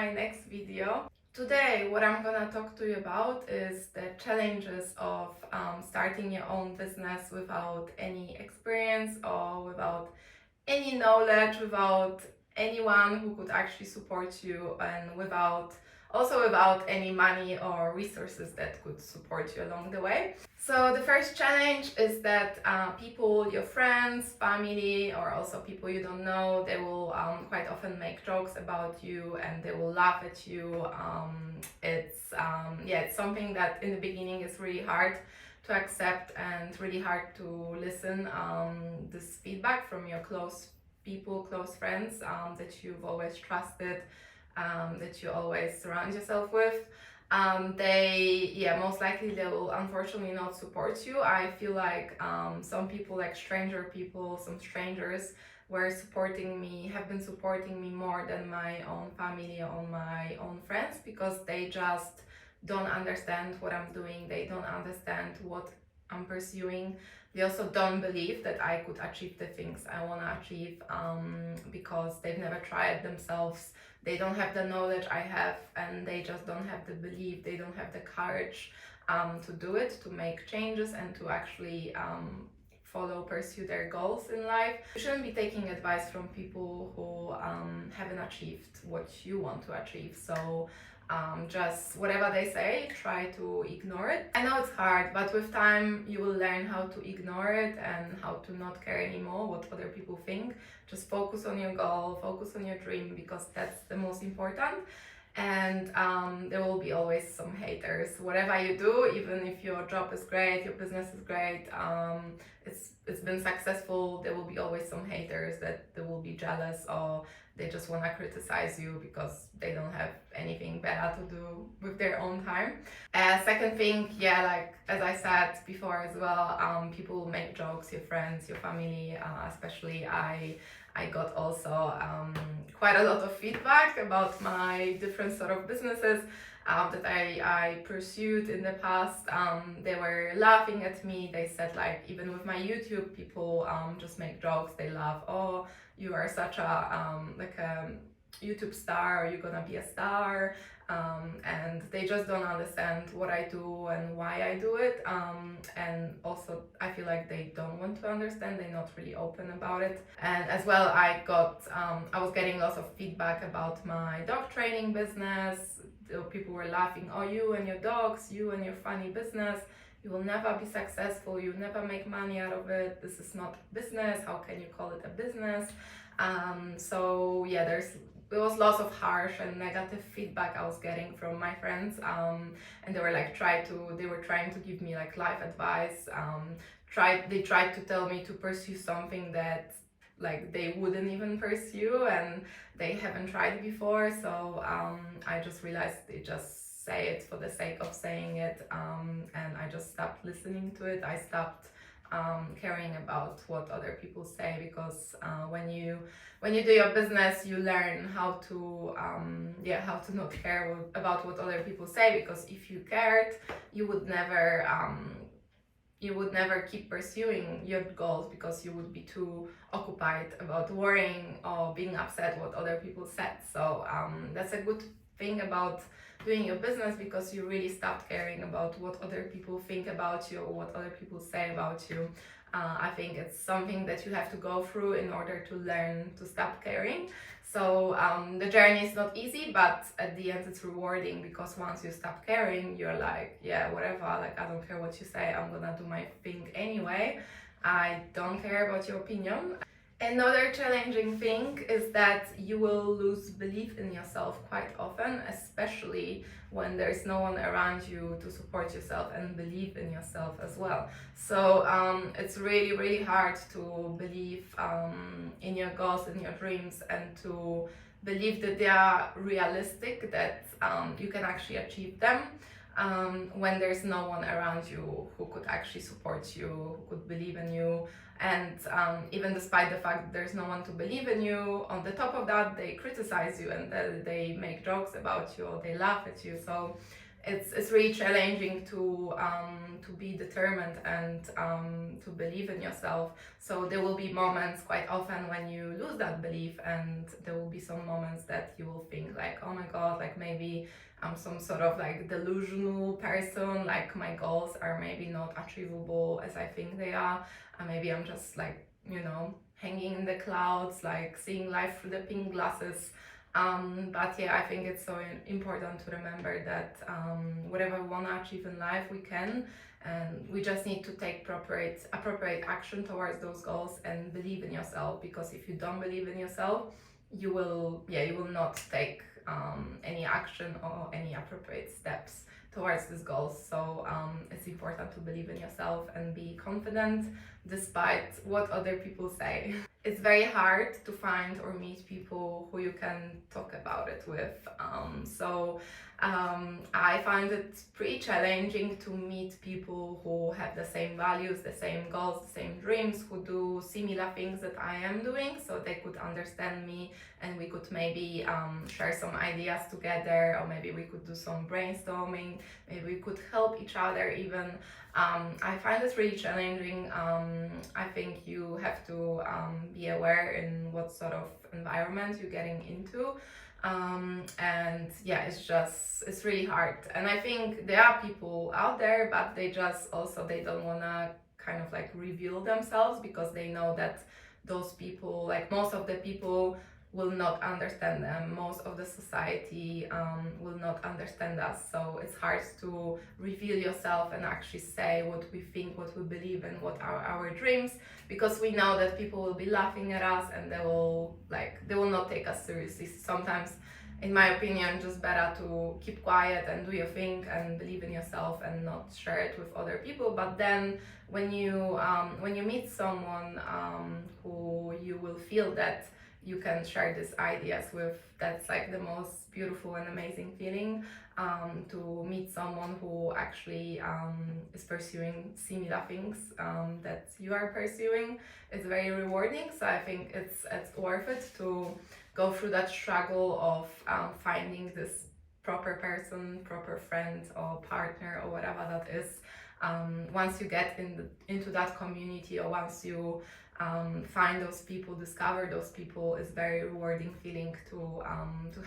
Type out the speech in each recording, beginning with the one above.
my next video. Today, what I'm gonna talk to you about is the challenges of starting your own business without any experience or without any knowledge, without anyone who could actually support you, and without any money or resources that could support you along the way. So the first challenge is that people, your friends, family, or also people you don't know, they will quite often make jokes about you and they will laugh at you. It's something that in the beginning is really hard to accept and really hard to listen. This feedback from your close people, close friends that you've always trusted, that you always surround yourself with. Most likely they will unfortunately not support you. I feel like some people, like some strangers have been supporting me more than my own family or my own friends, because they just don't understand what I'm doing. They don't understand what I'm pursuing. They also don't believe that I could achieve the things I want to achieve because they've never tried themselves. They don't have the knowledge I have, and they just don't have the belief, they don't have the courage to do it, to make changes, and to actually pursue their goals in life. You shouldn't be taking advice from people who haven't achieved what you want to achieve. So just whatever they say, try to ignore it. I know it's hard, but with time you will learn how to ignore it and how to not care anymore what other people think. Just focus on your goal, focus on your dream, because that's the most important. And there will be always some haters. Whatever you do, even if your job is great, your business is great, it's been successful, there will be always some haters that they will be jealous, or they just want to criticize you because they don't have anything better to do with their own time. Second thing, like as I said before as well, people make jokes, your friends, your family, especially I got also quite a lot of feedback about my different sort of businesses that I pursued in the past. They were laughing at me. They said, like, even with my YouTube, people just make jokes. They laugh. Oh, you are such a YouTube star, or you're gonna be a star. And they just don't understand what I do and why I do it. And also I feel like they don't want to understand. They're not really open about it. And as well, I was getting lots of feedback about my dog training business. People were laughing, oh, you and your dogs, you and your funny business, you will never be successful, you'll never make money out of it, this is not business, how can you call it a business? There was lots of harsh and negative feedback I was getting from my friends, and they were trying to give me like life advice. They tried to tell me to pursue something that like they wouldn't even pursue, and they haven't tried before. So I just realized they just say it for the sake of saying it, and I just stopped listening to it. I stopped caring about what other people say, because when you do your business, you learn how to not care about what other people say, because if you cared, you would never keep pursuing your goals, because you would be too occupied about worrying or being upset what other people said. So that's a good thing about doing your business, because you really stopped caring about what other people think about you or what other people say about you. I think it's something that you have to go through in order to learn to stop caring. So the journey is not easy, but at the end it's rewarding, because once you stop caring, you're like, yeah, whatever, like I don't care what you say, I'm gonna do my thing anyway. I don't care about your opinion. Another challenging thing is that you will lose belief in yourself quite often, especially when there's no one around you to support yourself and believe in yourself as well. So it's really, really hard to believe in your goals and your dreams, and to believe that they are realistic, that you can actually achieve them. When there's no one around you who could actually support you, who could believe in you. And even despite the fact that there's no one to believe in you, on the top of that, they criticize you, and they make jokes about you, or they laugh at you. So it's really challenging to be determined and to believe in yourself. So there will be moments quite often when you lose that belief, and there will be some moments that you will think like, oh my god, like maybe I'm some sort of like delusional person, like my goals are maybe not achievable as I think they are, and maybe I'm just like, hanging in the clouds, like seeing life through the pink glasses. But yeah, I think it's so important to remember that whatever we want to achieve in life, we can, and we just need to take appropriate action towards those goals and believe in yourself. Because if you don't believe in yourself, you will not take any action or any appropriate steps towards these goals. So it's important to believe in yourself and be confident despite what other people say. It's very hard to find or meet people who you can talk about it with. I find it pretty challenging to meet people who have the same values, the same goals, the same dreams, who do similar things that I am doing, so they could understand me and we could maybe share some ideas together, or maybe we could do some brainstorming, maybe we could help each other even. I find this really challenging. I think you have to be aware in what sort of environment you're getting into. And yeah, it's really hard. And I think there are people out there, but they don't wanna kind of like reveal themselves, because they know that those people, like most of the people, will not understand them. Most of the society will not understand us. So it's hard to reveal yourself and actually say what we think, what we believe, and what are our dreams, because we know that people will be laughing at us and they will not take us seriously. Sometimes, in my opinion, just better to keep quiet and do your thing and believe in yourself and not share it with other people. But then when you meet someone who you will feel that you can share these ideas with, that's like the most beautiful and amazing feeling, to meet someone who actually is pursuing similar things that you are pursuing. It's very rewarding. So I think it's worth it to go through that struggle of finding this proper person, proper friend or partner or whatever that is. Once you get into that community, or once you find those people, discover those people, is very rewarding feeling to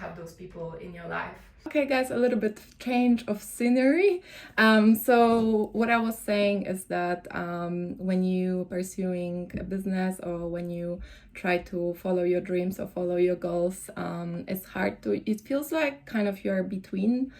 have those people in your life. Okay guys, a little bit change of scenery. So what I was saying is that when you pursuing a business, or when you try to follow your dreams or follow your goals, it feels like kind of you're between,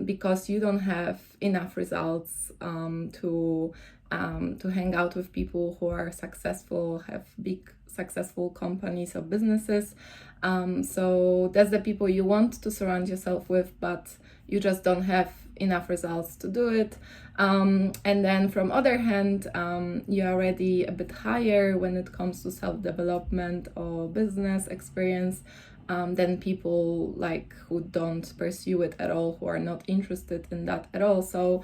because you don't have enough results to hang out with people who are successful, have big successful companies or businesses. So that's the people you want to surround yourself with, but you just don't have enough results to do it. And then from other hand, you're already a bit higher when it comes to self-development or business experience than people like who don't pursue it at all, who are not interested in that at all. So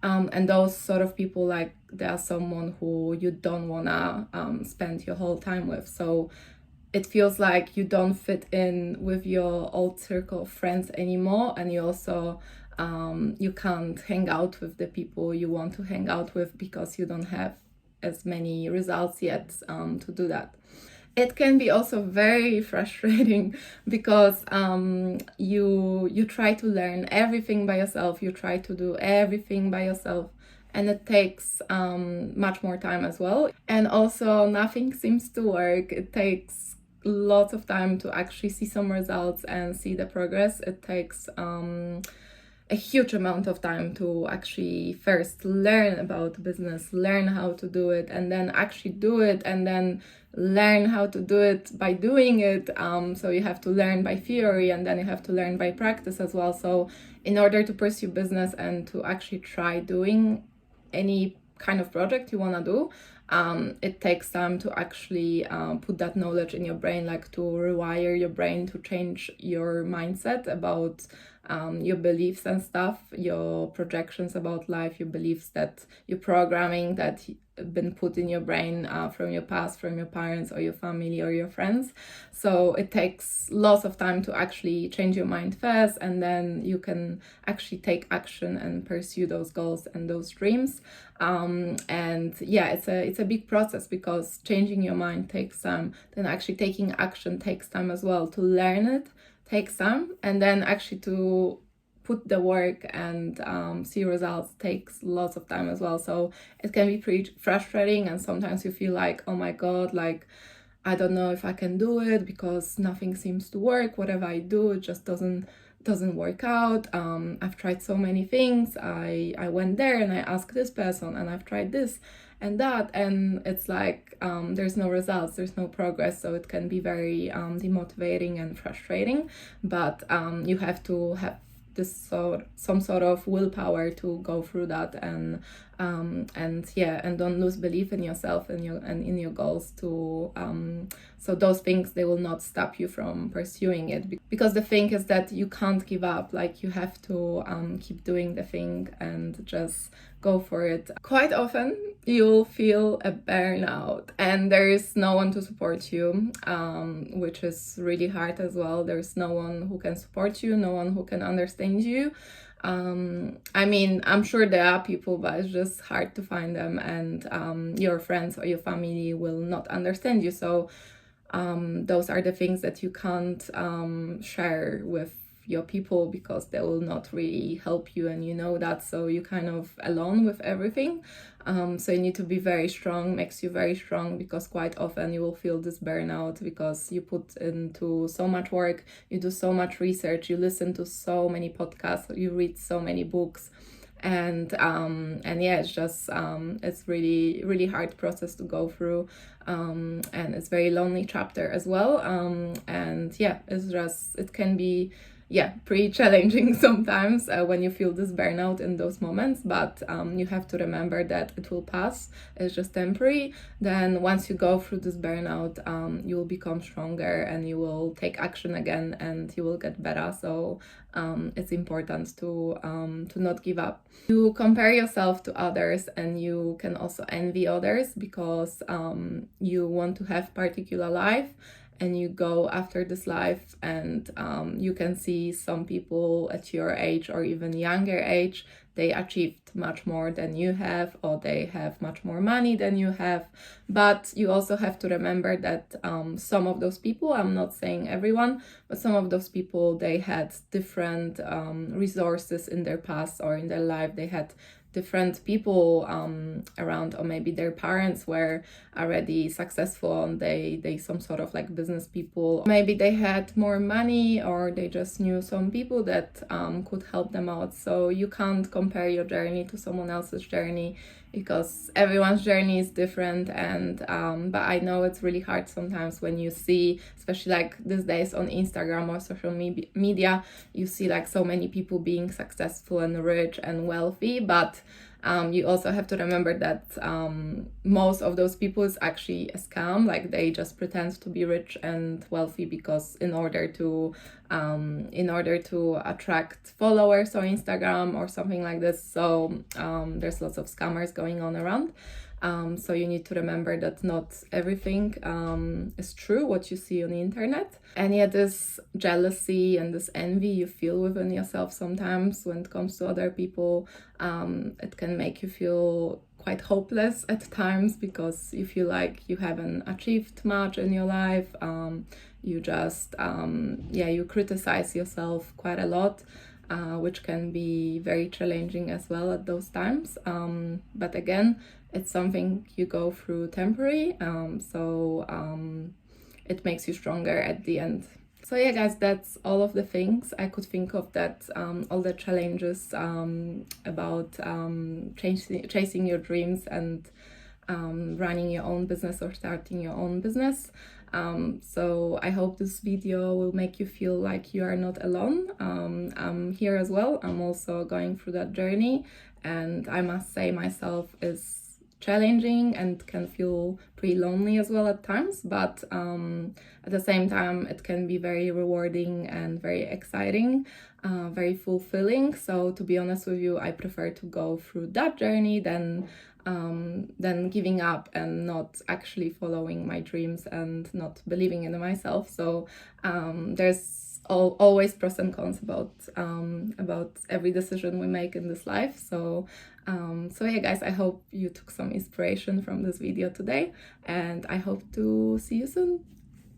and those sort of people, like, they are someone who you don't wanna spend your whole time with. So it feels like you don't fit in with your old circle of friends anymore, and you also you can't hang out with the people you want to hang out with, because you don't have as many results yet to do that. It can be also very frustrating, because you try to learn everything by yourself, you try to do everything by yourself, and it takes much more time as well. And also nothing seems to work. It takes lots of time to actually see some results and see the progress. It takes a huge amount of time to actually first learn about business, learn how to do it, and then actually do it, and then learn how to do it by doing it. So you have to learn by theory, and then you have to learn by practice as well. So in order to pursue business and to actually try doing any kind of project you want to do, it takes time to actually put that knowledge in your brain, like to rewire your brain, to change your mindset about your beliefs and stuff, your projections about life, your beliefs that your programming that been put in your brain from your past, from your parents or your family or your friends. So it takes lots of time to actually change your mind first, and then you can actually take action and pursue those goals and those dreams. And yeah, it's a big process, because changing your mind takes time, then actually taking action takes time as well. To learn it takes time, and then actually to put the work and see results takes lots of time as well. So it can be pretty frustrating, and sometimes you feel like, oh my god, like I don't know if I can do it, because nothing seems to work. Whatever I do, it just doesn't work out. I've tried so many things. I went there and I asked this person, and I've tried this and that, and it's like there's no results, there's no progress. So it can be very demotivating and frustrating, but you have to have some sort of willpower to go through that, and don't lose belief in yourself and in your goals, to so those things, they will not stop you from pursuing it, because the thing is that you can't give up. Like, you have to keep doing the thing and just go for it. Quite often you'll feel a burnout and there is no one to support you, which is really hard as well. There's no one who can support you, no one who can understand you. I mean, I'm sure there are people, but it's just hard to find them, and your friends or your family will not understand you. So those are the things that you can't share with your people, because they will not really help you, and you know that. So you're kind of alone with everything. So you need to be very strong, makes you very strong, because quite often you will feel this burnout, because you put into so much work, you do so much research, you listen to so many podcasts, you read so many books, and yeah, it's just it's really hard process to go through, and it's very lonely chapter as well, and yeah, it can be pretty challenging sometimes when you feel this burnout in those moments, but you have to remember that it will pass. It's just temporary. Then once you go through this burnout, you will become stronger and you will take action again and you will get better. So it's important to not give up. You compare yourself to others, and you can also envy others, because you want to have particular life and you go after this life, and you can see some people at your age or even younger age, they achieved much more than you have, or they have much more money than you have. But you also have to remember that some of those people, I'm not saying everyone, but some of those people, they had different resources in their past or in their life. They had different people around, or maybe their parents were already successful and they some sort of like business people. Maybe they had more money, or they just knew some people that could help them out. So you can't compare your journey to someone else's journey, because everyone's journey is different. And but I know it's really hard sometimes when you see, especially like these days on Instagram or social media, you see like so many people being successful and rich and wealthy, but you also have to remember that most of those people is actually a scam. Like, they just pretend to be rich and wealthy because in order to attract followers on Instagram or something like this. So there's lots of scammers going on around. So you need to remember that not everything is true, what you see on the internet. And yet this jealousy and this envy you feel within yourself sometimes when it comes to other people, it can make you feel quite hopeless at times, because you feel like you haven't achieved much in your life. You just, you criticize yourself quite a lot. Which can be very challenging as well at those times. But again, it's something you go through temporary, so it makes you stronger at the end. So yeah, guys, that's all of the things I could think of, that all the challenges about chasing your dreams and running your own business or starting your own business. So I hope this video will make you feel like you are not alone. I'm here as well. I'm also going through that journey, and I must say myself is challenging and can feel pretty lonely as well at times, but at the same time it can be very rewarding and very exciting, very fulfilling. So to be honest with you, I prefer to go through that journey than than giving up and not actually following my dreams and not believing in myself. So there's always pros and cons about every decision we make in this life. So yeah, guys, I hope you took some inspiration from this video today, and I hope to see you soon.